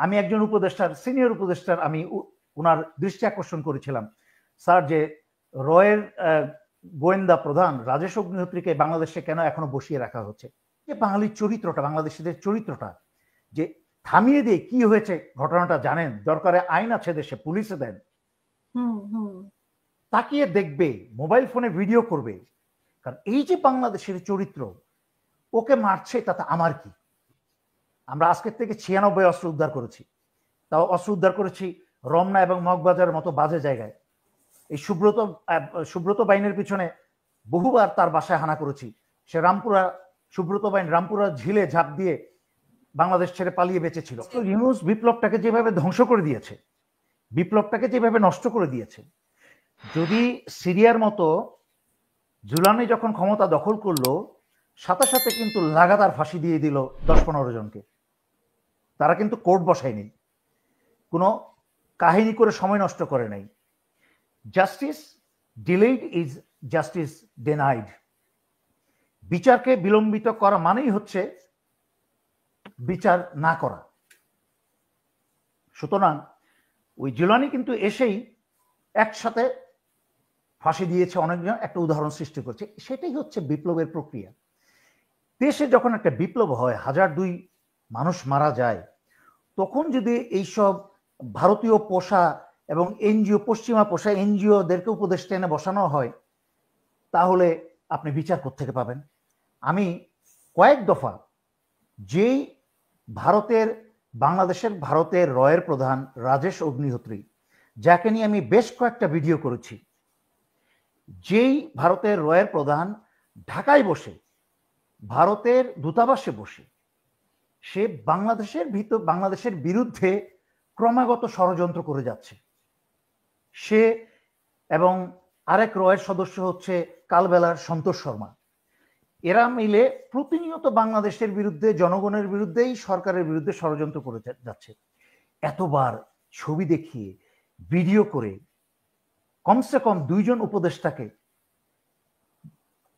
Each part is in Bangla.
আমি একজন উপদেষ্টার সিনিয়র উপদেষ্টার আমি ওনার দৃষ্টি আকর্ষণ করেছিলাম, স্যার যে রয়ের গোয়েন্দা প্রধান রাজেশ অগ্নিহোত্রীকে বাংলাদেশে কেন এখনো বসিয়ে রাখা হচ্ছে। যে বাঙালির চরিত্রটা, বাংলাদেশিদের চরিত্রটা যে থামিয়ে দিয়ে কি হয়েছে ঘটনাটা জানেন, দরকারে আইন আছে দেশে, পুলিশে দেন, তাকিয়ে দেখবে, মোবাইল ফোনে ভিডিও করবে। কারণ এই যে বাংলাদেশের চরিত্র, ওকে মারছে তাতে আমার কি? আমরা আজকের থেকে 96 অস্ত্র উদ্ধার করেছি, তাও অস্ত্র উদ্ধার করেছি রমনা এবং মগবাজারের মতো বাজে জায়গায়। এই সুব্রত বাইনের পিছনে বহুবার তার বাসায় হানা করেছি। সে রামপুরা, সুব্রত বাইন রামপুরা ঝিলে ঝাঁপ দিয়ে বাংলাদেশ ছেড়ে পালিয়ে বেঁচেছিল। ইউনূস বিপ্লবটাকে যেভাবে ধ্বংস করে দিয়েছে, বিপ্লবটাকে যেভাবে নষ্ট করে দিয়েছে, যদি সিরিয়ার মতো জুলানি যখন ক্ষমতা দখল করলো, সাথে সাথে কিন্তু লাগাতার ফাঁসি দিয়ে দিল 10-15 জনকে। তারা কিন্তু কোর্ট বসায়নি, কোনো কাহিনী করে সময় নষ্ট করে নাই। Justice delayed is justice denied. বিচারকে বিলম্বিত করা মানেই হচ্ছে বিচার না করা। সুতরাং ওই জুলানি কিন্তু এসেই একসাথে ফাঁসি দিয়েছে অনেকজন, একটা উদাহরণ সৃষ্টি করছে। সেটাই হচ্ছে বিপ্লবের প্রক্রিয়া। দেশে যখন একটা বিপ্লব হয়, 1002 মানুষ মারা যায়, তখন যদি এইসব ভারতীয় পোষা এবং এনজিও, পশ্চিমা পোষা এনজিওদেরকে উপদেষ্টা এনে বসানো হয়, তাহলে আপনি বিচার কোত্থেকে পাবেন? আমি কয়েক দফা যেই ভারতের রয়ের প্রধান রাজেশ অগ্নিহোত্রী, যাকে নিয়ে আমি বেশ কয়েকটা ভিডিও করেছি, যেই ভারতের রয়ের প্রধান ঢাকায় বসে, ভারতের দূতাবাসে বসে, সে বাংলাদেশের বিরুদ্ধে ক্রমাগত ষড়যন্ত্র করে যাচ্ছে। সে এবং আরেক রয়ের সদস্য হচ্ছে কালবেলার সন্তোষ শর্মা, এরা মিলে প্রতিনিয়ত বাংলাদেশের বিরুদ্ধে, জনগণের বিরুদ্ধেই, সরকারের বিরুদ্ধে ষড়যন্ত্র করে যাচ্ছে। এতবার ছবি দেখিয়ে, ভিডিও করে, কমসে কম 2 জন উপদেষ্টাকে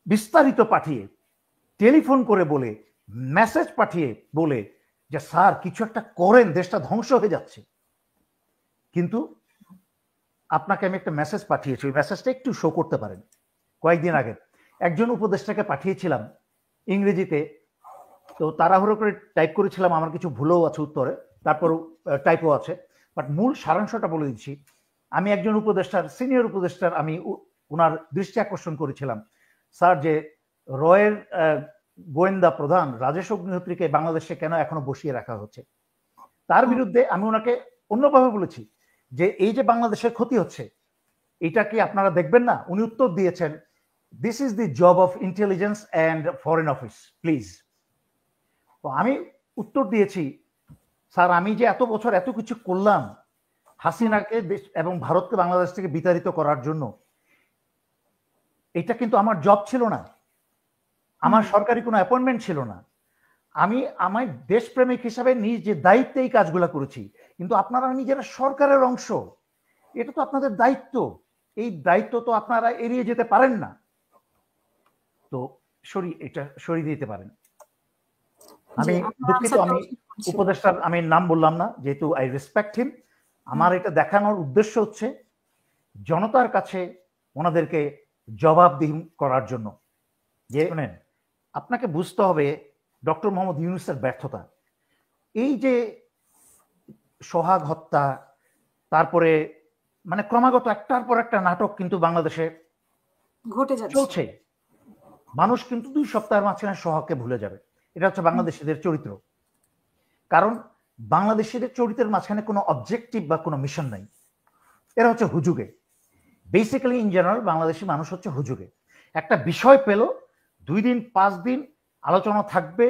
বিস্তারিত পাঠিয়ে, টেলিফোন করে বলে, মেসেজ পাঠিয়ে বলে যে স্যার কিছু একটা করেন, দেশটা ধ্বংস হয়ে যাচ্ছে। কিন্তু আপনাকে আমি একটা মেসেজ পাঠিয়েছি, ওই মেসেজটা একটু শো করতে পারেন। কয়েকদিন আগে একজন উপদেষ্টাকে পাঠিয়েছিলাম ইংরেজিতে, তো তাড়াহুড়ো করে টাইপ করেছিলাম, আমার কিছু ভুলও আছে উত্তরে, তারপরও টাইপও আছে, বাট মূল সারাংশটা বলে দিচ্ছি। আমি একজন সিনিয়র উপদেষ্টার আমি ওনার দৃষ্টি আকর্ষণ করেছিলাম, স্যার যে রয়ের গোয়েন্দা প্রধান রাজেশ অগ্নিহোত্রীকে বাংলাদেশে কেন এখনো বসিয়ে রাখা হচ্ছে। তার বিরুদ্ধে আমি ওনাকে অন্যভাবে বলেছি যে এই যে বাংলাদেশের ক্ষতি হচ্ছে, এটা কি আপনারা দেখবেন না? উনি উত্তর দিয়েছেন, this is the job of intelligence and foreign office, please. তো আমি উত্তর দিয়েছি, স্যার আমি যে এত বছর এত কিছু করলাম হাসিনাকে এবং ভারতকে বাংলাদেশ থেকে বিতাড়িত করার জন্য, এটা কিন্তু আমার জব ছিল না, আমার সরকারি কোনো অ্যাপয়েন্টমেন্ট ছিল না। আমার দেশপ্রেমিক হিসাবে নিজ যে দায়িত্বে এই কাজগুলো করেছি। কিন্তু আপনারা নিজেরা সরকারের অংশ, এটা তো আপনাদের দায়িত্ব, এই দায়িত্ব তো আপনারা এড়িয়ে যেতে পারেন না। তো এটা সরিয়ে দিতে পারেন। আমি দুঃখিত, আমি উপদেষ্টার আমি নাম বললাম না, যেহেতু আই রেসপেক্ট হিম। আমার এটা দেখানোর উদ্দেশ্য হচ্ছে জনতার কাছে ওনাদেরকে জবাবদিহি করার জন্য। যে আপনাকে বুঝতে হবে ডক্টর মোহাম্মদ ইউনূসের ব্যর্থতা। এই যে সোহাগ হত্যা, তারপরে মানে ক্রমাগত একটার পর একটা নাটক কিন্তু বাংলাদেশে ঘটে চলছে। মানুষ কিন্তু 2 সপ্তাহের মাঝখানে সোহাগকে ভুলে যাবে। এটা হচ্ছে বাংলাদেশিদের চরিত্র। কারণ বাংলাদেশিদের চরিত্রের মাঝখানে কোনো অবজেক্টিভ বা কোনো মিশন নাই। এরা হচ্ছে হুজুগে। বেসিক্যালি ইন জেনারেল বাংলাদেশি মানুষ হচ্ছে হুজুগে। একটা বিষয় পেল, 2 দিন 5 দিন আলোচনা থাকবে,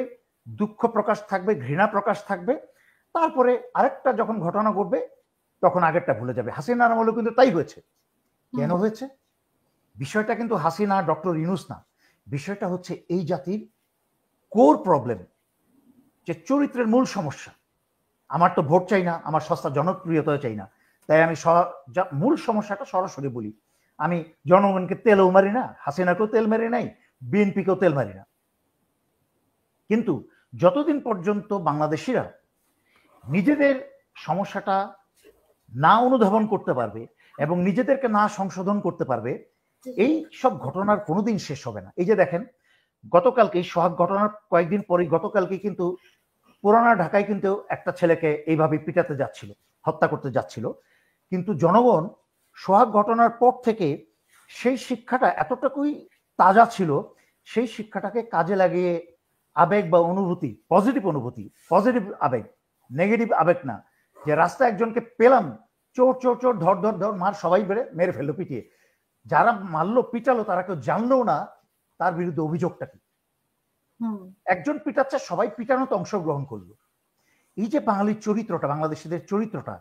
দুঃখ প্রকাশ থাকবে, ঘৃণা প্রকাশ থাকবে, তারপরে আরেকটা যখন ঘটনা ঘটবে তখন আগেরটা ভুলে যাবে। হাসিনার আমলেও কিন্তু তাই হয়েছে। কেন হয়েছে? বিষয়টা কিন্তু হাসিনা, ডক্টর ইউনূস না, বিষয়টা হচ্ছে এই জাতির কোর প্রবলেম, যে চরিত্রের মূল সমস্যা। আমার তো ভোট চাই না, আমার সস্তা জনপ্রিয়তা চাই না, তাই আমি মূল সমস্যাটা সরাসরি বলি। আমি জনগণকে তেলও মারি না, হাসিনাকেও তেল মারি নাই, বিএনপিকেও তেল মারি না। কিন্তু যতদিন পর্যন্ত বাংলাদেশিরা নিজেদের সমস্যাটা না অনুধাবন করতে পারবে এবং নিজেদেরকে না সংশোধন করতে পারবে, এই সব ঘটনার কোনোদিন শেষ হবে না। এই যে দেখেন, গতকালকে সোহাগ ঘটনার কয়েকদিন পরেই গতকালকে কিন্তু পুরানা ঢাকায় কিন্তু একটা ছেলেকে এইভাবে পিটাতে যাচ্ছিল, হত্যা করতে যাচ্ছিল, কিন্তু জনগণ সোহাগ ঘটনার পর থেকে সেই শিক্ষাটা এতটুকুই তাজা ছিল, সেই শিক্ষাটাকে কাজে লাগিয়ে আবেগ বা অনুভূতি, পজিটিভ আবেগ, নেগেটিভ আবেগ না, যে রাস্তায় একজনকে পেলাম, চোর চোর চোর, ধর ধর ধর, মার, সবাই বেড়ে মেরে ফেললো পিটিয়ে, যারা মারলো পিটালো তারা কেউ জানলেও না তার বিরুদ্ধে অভিযোগটা কি। একজন পিটাচ্ছে, সবাই পিটানোতে অংশগ্রহণ করলো। এই যে বাঙালির চরিত্রটা, বাংলাদেশিদের চরিত্রটা,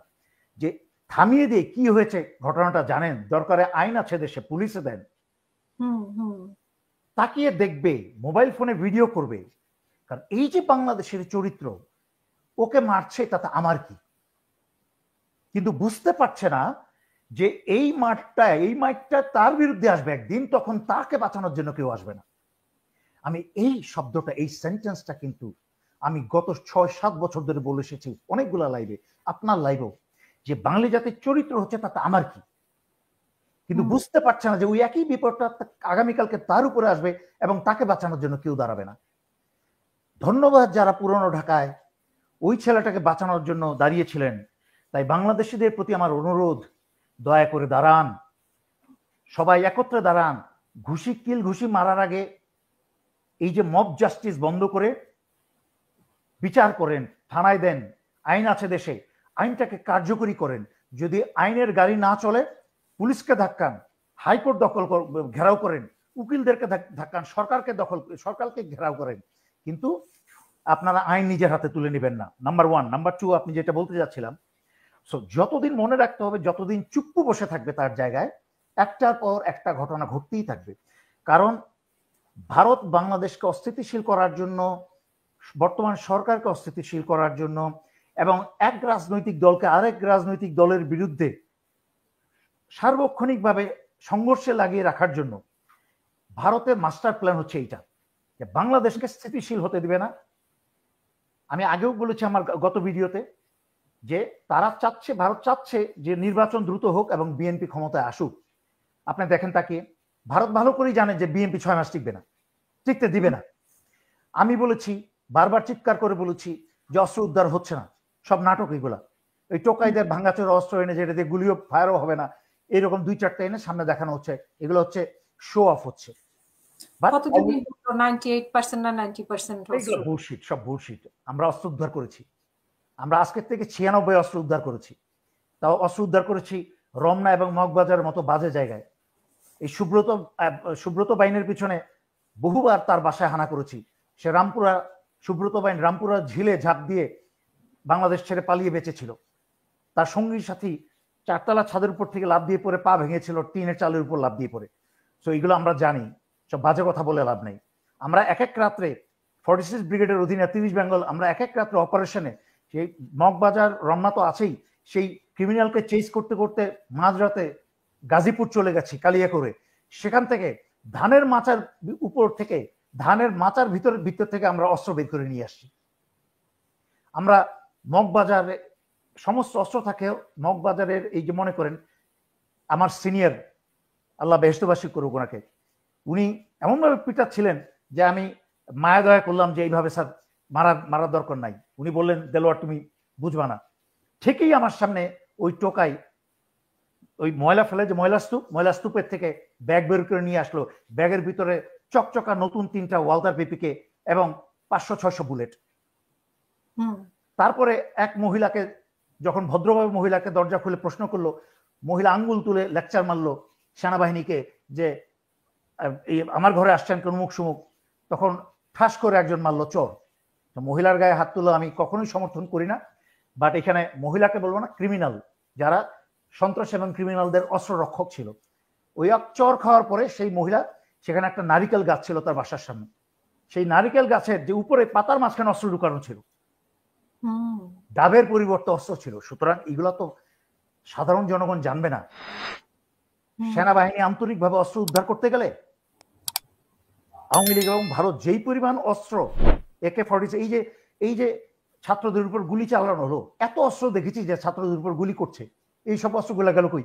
যে থামিয়ে দিয়ে কি হয়েছে ঘটনাটা জানেন, দরকারে আইন আছে দেশে, পুলিশে দেন, তাকিয়ে দেখবে, মোবাইল ফোনে ভিডিও করবে। কারণ এই যে বাংলাদেশের চরিত্র, ওকে মারছে তাতে আমার কি, কিন্তু বুঝতে পারছে না যে এই মাঠটা তার বিরুদ্ধে আসবে একদিন, তখন তাকে বাঁচানোর জন্য কেউ আসবে না। আমি এই শব্দটা, এই সেন্টেন্সটা কিন্তু আমি গত 6-7 বছর ধরে বলে এসেছি অনেকগুলা লাইভে, আপনার লাইভেও, যে বাঙালি জাতির চরিত্র হচ্ছে তাতে আমার কি, কিন্তু বুঝতে পারছে না যে ওই একই বিপদটা আগামীকালকে তার উপরে আসবে এবং তাকে বাঁচানোর জন্য কেউ দাঁড়াবে না। ধন্যবাদ যারা পুরনো ঢাকায় ওই ছেলেটাকে বাঁচানোর জন্য দাঁড়িয়েছিলেন। তাই বাংলাদেশিদের প্রতি আমার অনুরোধ, দয়া করে দাঁড়ান, সবাই একত্রে দাঁড়ান, ঘুষি মারার আগে এই যে মব জাস্টিস বন্ধ করে বিচার করেন, থানায় দেন, আইন আছে দেশে, আইনটাকে কার্যকরী করেন। যদি আইনের গাড়ি না চলে, পুলিশকে ধাক্কান, হাইকোর্ট ঘেরাও করেন, উকিলদেরকে ধাক্কান, সরকারকে ঘেরাও করেন, কিন্তু আপনারা আইন নিজের হাতে তুলে নেবেন না। নাম্বার 1। নাম্বার 2, আপনি যেটা বলতে যাচ্ছিলাম, যতদিন মনে রাখতে হবে, যতদিন চুপ্পু বসে থাকবে তার জায়গায়, একটার পর একটা ঘটনা ঘটতেই থাকবে। কারণ ভারত বাংলাদেশকে অস্থিতিশীল করার জন্য, বর্তমান সরকারকে অস্থিতিশীল করার জন্য এবং এক রাজনৈতিক দলকে আরেক রাজনৈতিক দলের বিরুদ্ধে সার্বক্ষণিকভাবে সংঘর্ষে লাগিয়ে রাখার জন্য ভারতের মাস্টার প্ল্যান হচ্ছে এইটা, যে বাংলাদেশকে স্থিতিশীল হতে দিবে না। আমি আগেও বলেছি আমার গত ভিডিওতে, যে তারা চাচ্ছে, ভারত চাচ্ছে যে নির্বাচন দ্রুত হোক এবং বিএনপি ক্ষমতায় আসুক। আপনি দেখেন, তাকে ভারত ভালো করেই জানে যে বিএনপি 6 মাস টিকবে না, টিকতে দিবে না। আমি বলেছি, বারবার চিৎকার করে বলেছি যে অস্ত্র উদ্ধার হচ্ছে না, সব নাটক এগুলা। এই টোকাইদের ভাঙ্গাচোরা অস্ত্র এনে, যেটা দিয়ে গুলিও ফায়ারও হবে না, এরকম 2-4টা এনে সামনে দেখানো হচ্ছে, এগুলো হচ্ছে শো অফ হচ্ছে। সব বুলশিট। আমরা অস্ত্র উদ্ধার করেছি, আমরা আজকের থেকে 96 অস্ত্র উদ্ধার করেছি। তাও অস্ত্র উদ্ধার করেছি রমনা এবং মগবাজারের মতো বাজে জায়গায়। এই সুব্রত বাইনের পিছনে বহুবার তার বাসায় হানা করেছি। সে সুব্রত বাইন রামপুরা ঝিলে ঝাঁপ দিয়ে বাংলাদেশ ছেড়ে পালিয়ে বেঁচেছিল। তার সঙ্গী সাথী 4তলা ছাদের উপর থেকে লাফ দিয়ে পড়ে পা ভেঙেছিল, টিনের চালের উপর লাফ দিয়ে পড়ে। তো এগুলো আমরা জানি, সব বাজে কথা বলে লাভ নেই। আমরা এক রাত্রে 46 ব্রিগেডের অধীনে 30 বেঙ্গল, আমরা এক রাত্রে অপারেশনে, সেই মগবাজার রমনা তো আছেই, সেই ক্রিমিনালকে চেস করতে করতে মাঝরাতে গাজীপুর চলে গেছি কালিয়া করে। সেখান থেকে ধানের মাচার উপর থেকে, ধানের মাচার ভিতর থেকে আমরা অস্ত্র বের করে নিয়ে আসছি। আমরা মগবাজারে সমস্ত অস্ত্র থাকে। মগবাজারের এই যে মনে করেন আমার সিনিয়র, আল্লাহ বেহেশতবাসী করুক ওনাকে, উনি এমনভাবে পিটাচ্ছিলেন যে আমি মায়া দয়া করলাম যে এইভাবে স্যার মারার দরকার নাই। উনি বললেন, দেলোয়ার তুমি বুঝবা না। ঠিকই আমার সামনে ওই টোকাই ওই ময়লা ফেলে, যে ময়লা স্তূপের থেকে ব্যাগ বের করে নিয়ে আসলো। ব্যাগের ভিতরে চকচকা নতুন 3টা ওয়ালটার পিপিকে এবং 500-600 বুলেট। তারপরে এক মহিলাকে, যখন ভদ্রভাবে মহিলাকে দরজা খুলে প্রশ্ন করলো, মহিলা আঙ্গুল তুলে লেকচার মারলো সেনাবাহিনীকে যে আমার ঘরে আসছেন কোন মুখ সুমুখ। তখন ঠাস করে একজন মারলো চোর। মহিলার গায়ে হাত তুলো আমি কখনোই সমর্থন করি না, বাট এখানে মহিলাকে বলবো না, ক্রিমিনাল যারা সন্ত্রাস এবং ক্রিমিনালদের অস্ত্র রক্ষক ছিল, ওই চর খাওয়ার পরে সেই মহিলা, সেখানে একটা নারিকেল গাছ ছিল তার বাসার সামনে, সেই নারিকেল গাছের যে উপরে পাতার মাঝখানে অস্ত্র ঢুকানো ছিল, ডাবের পরিবর্তে অস্ত্র ছিল। সুতরাং এগুলো তো সাধারণ জনগণ জানবে না। সেনাবাহিনী আন্তরিকভাবে অস্ত্র উদ্ধার করতে গেলে আওয়ামী লীগ এবং ভারত যেই পরিমাণ অস্ত্র AK-47, এই যে ছাত্রদের উপর গুলি চালানো হলো, এত অস্ত্র দেখেছি যে ছাত্রদের উপর গুলি করছে, এই সব অস্ত্রগুলো গেল কই?